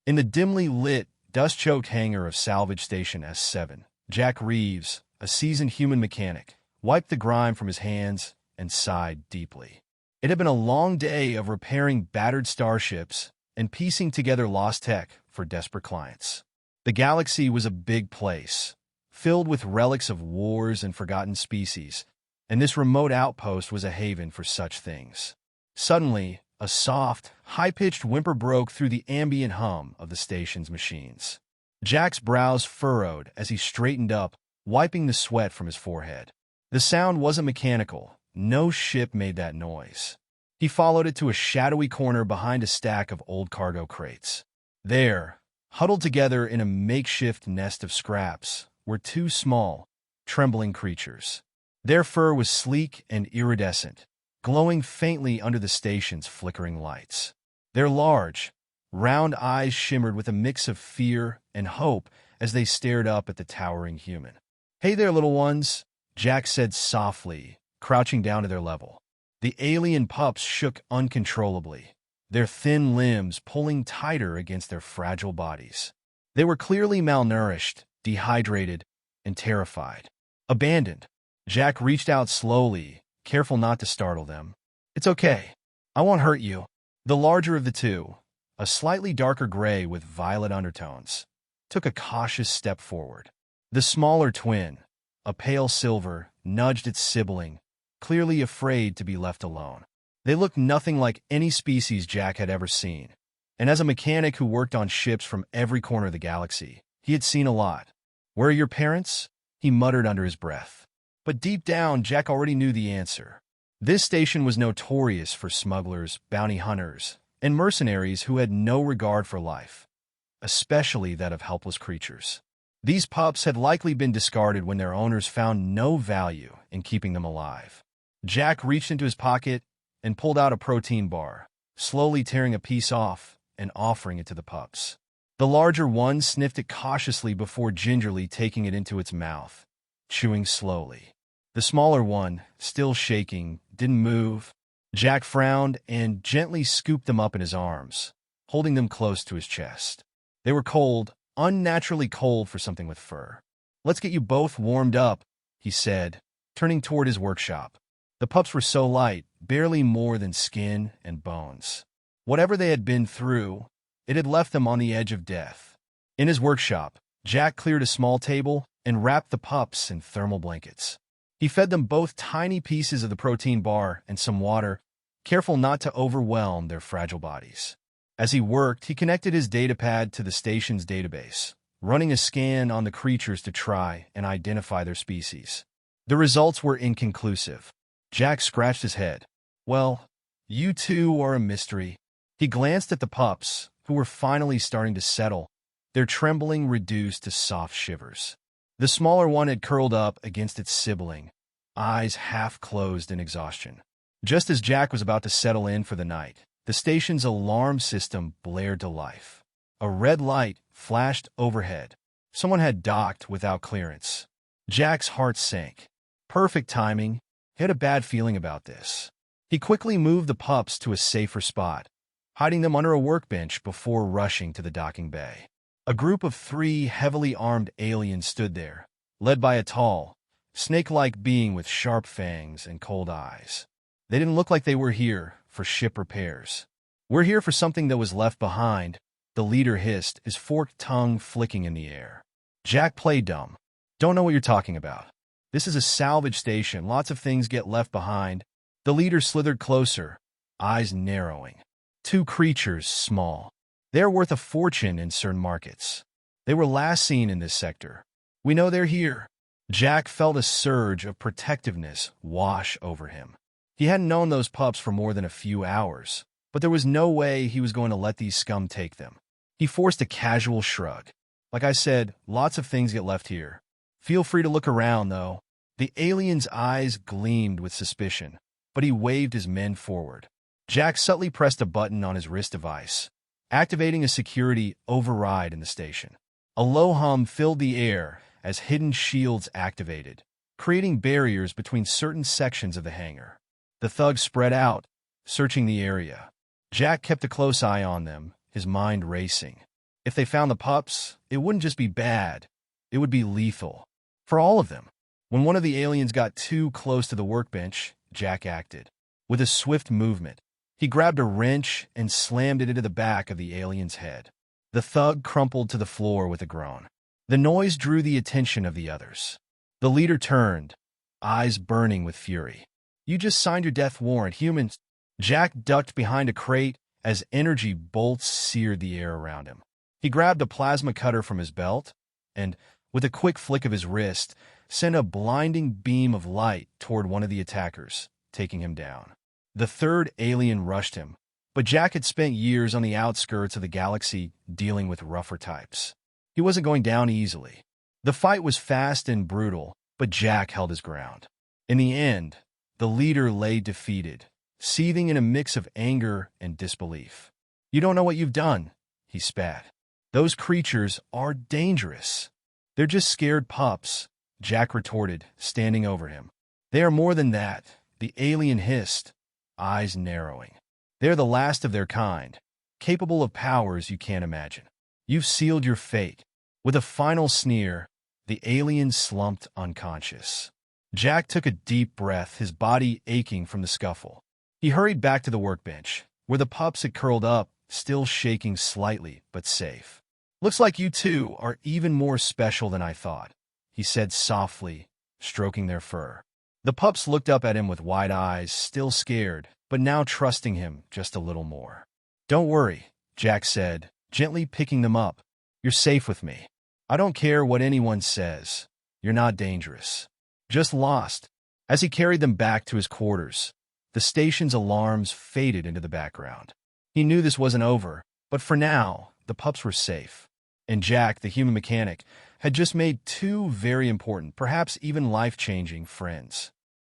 In the dimly lit, dust-choked hangar of Salvage Station S7, Jack Reeves, a seasoned human mechanic, wiped the grime from his hands and sighed deeply. It had been a long day of repairing battered starships and piecing together lost tech for desperate clients. The galaxy was a big place, filled with relics of wars and forgotten species, and this remote outpost was a haven for such things. Suddenly, a soft, high-pitched whimper broke through the ambient hum of the station's machines. Jack's brows furrowed as he straightened up, wiping the sweat from his forehead. The sound wasn't mechanical. No ship made that noise. He followed it to a shadowy corner behind a stack of old cargo crates. There, huddled together in a makeshift nest of scraps, were two small, trembling creatures. Their fur was sleek and iridescent, glowing faintly under the station's flickering lights. Their large, round eyes shimmered with a mix of fear and hope as they stared up at the towering human. "Hey there, little ones," Jack said softly, crouching down to their level. The alien pups shook uncontrollably, their thin limbs pulling tighter against their fragile bodies. They were clearly malnourished, dehydrated, and terrified. Abandoned. Jack reached out slowly, careful not to startle them. "It's okay. I won't hurt you." The larger of the two, a slightly darker gray with violet undertones, took a cautious step forward. The smaller twin, a pale silver, nudged its sibling, clearly afraid to be left alone. They looked nothing like any species Jack had ever seen, and as a mechanic who worked on ships from every corner of the galaxy, he had seen a lot. "Where are your parents?" he muttered under his breath. But deep down, Jack already knew the answer. This station was notorious for smugglers, bounty hunters, and mercenaries who had no regard for life, especially that of helpless creatures. These pups had likely been discarded when their owners found no value in keeping them alive. Jack reached into his pocket and pulled out a protein bar, slowly tearing a piece off and offering it to the pups. The larger one sniffed it cautiously before gingerly taking it into its mouth, chewing slowly. The smaller one, still shaking, didn't move. Jack frowned and gently scooped them up in his arms, holding them close to his chest. They were cold, unnaturally cold for something with fur. "Let's get you both warmed up," he said, turning toward his workshop. The pups were so light, barely more than skin and bones. Whatever they had been through, it had left them on the edge of death. In his workshop, Jack cleared a small table and wrapped the pups in thermal blankets. He fed them both tiny pieces of the protein bar and some water, careful not to overwhelm their fragile bodies. As he worked, he connected his datapad to the station's database, running a scan on the creatures to try and identify their species. The results were inconclusive. Jack scratched his head. "Well, you two are a mystery." He glanced at the pups, who were finally starting to settle, their trembling reduced to soft shivers. The smaller one had curled up against its sibling, eyes half closed in exhaustion. Just as Jack was about to settle in for the night, the station's alarm system blared to life. A red light flashed overhead. Someone had docked without clearance. Jack's heart sank. Perfect timing. He had a bad feeling about this. He quickly moved the pups to a safer spot, hiding them under a workbench before rushing to the docking bay. A group of 3 heavily armed aliens stood there, led by a tall, snake-like being with sharp fangs and cold eyes. They didn't look like they were here for ship repairs. "We're here for something that was left behind," the leader hissed, his forked tongue flicking in the air. Jack played dumb. "Don't know what you're talking about. This is a salvage station. Lots of things get left behind." The leader slithered closer, eyes narrowing. 2 creatures, small. They're worth a fortune in certain markets. They were last seen in this sector. "We know they're here." Jack felt a surge of protectiveness wash over him. He hadn't known those pups for more than a few hours, but there was no way he was going to let these scum take them. He forced a casual shrug. "Like I said, lots of things get left here. Feel free to look around, though." The alien's eyes gleamed with suspicion, but he waved his men forward. Jack subtly pressed a button on his wrist device, activating a security override in the station. A low hum filled the air as hidden shields activated, creating barriers between certain sections of the hangar. The thugs spread out, searching the area. Jack kept a close eye on them, his mind racing. If they found the pups, it wouldn't just be bad, it would be lethal. For all of them. When one of the aliens got too close to the workbench, Jack acted. With a swift movement, he grabbed a wrench and slammed it into the back of the alien's head. The thug crumpled to the floor with a groan. The noise drew the attention of the others. The leader turned, eyes burning with fury. "You just signed your death warrant, humans." Jack ducked behind a crate as energy bolts seared the air around him. He grabbed a plasma cutter from his belt and, with a quick flick of his wrist, sent a blinding beam of light toward one of the attackers, taking him down. The third alien rushed him, but Jack had spent years on the outskirts of the galaxy dealing with rougher types. He wasn't going down easily. The fight was fast and brutal, but Jack held his ground. In the end, the leader lay defeated, seething in a mix of anger and disbelief. "You don't know what you've done," he spat. "Those creatures are dangerous." "They're just scared pups," Jack retorted, standing over him. "They are more than that," the alien hissed, eyes narrowing. "They're the last of their kind, capable of powers you can't imagine. You've sealed your fate." With a final sneer, the alien slumped unconscious. Jack took a deep breath, his body aching from the scuffle. He hurried back to the workbench, where the pups had curled up, still shaking slightly, but safe. "Looks like you two are even more special than I thought," he said softly, stroking their fur. The pups looked up at him with wide eyes, still scared, but now trusting him just a little more. "Don't worry," Jack said, gently picking them up. "You're safe with me. I don't care what anyone says. You're not dangerous. Just lost." As he carried them back to his quarters, the station's alarms faded into the background. He knew this wasn't over, but for now, the pups were safe. And Jack, the human mechanic, had just made two very important, perhaps even life-changing friends.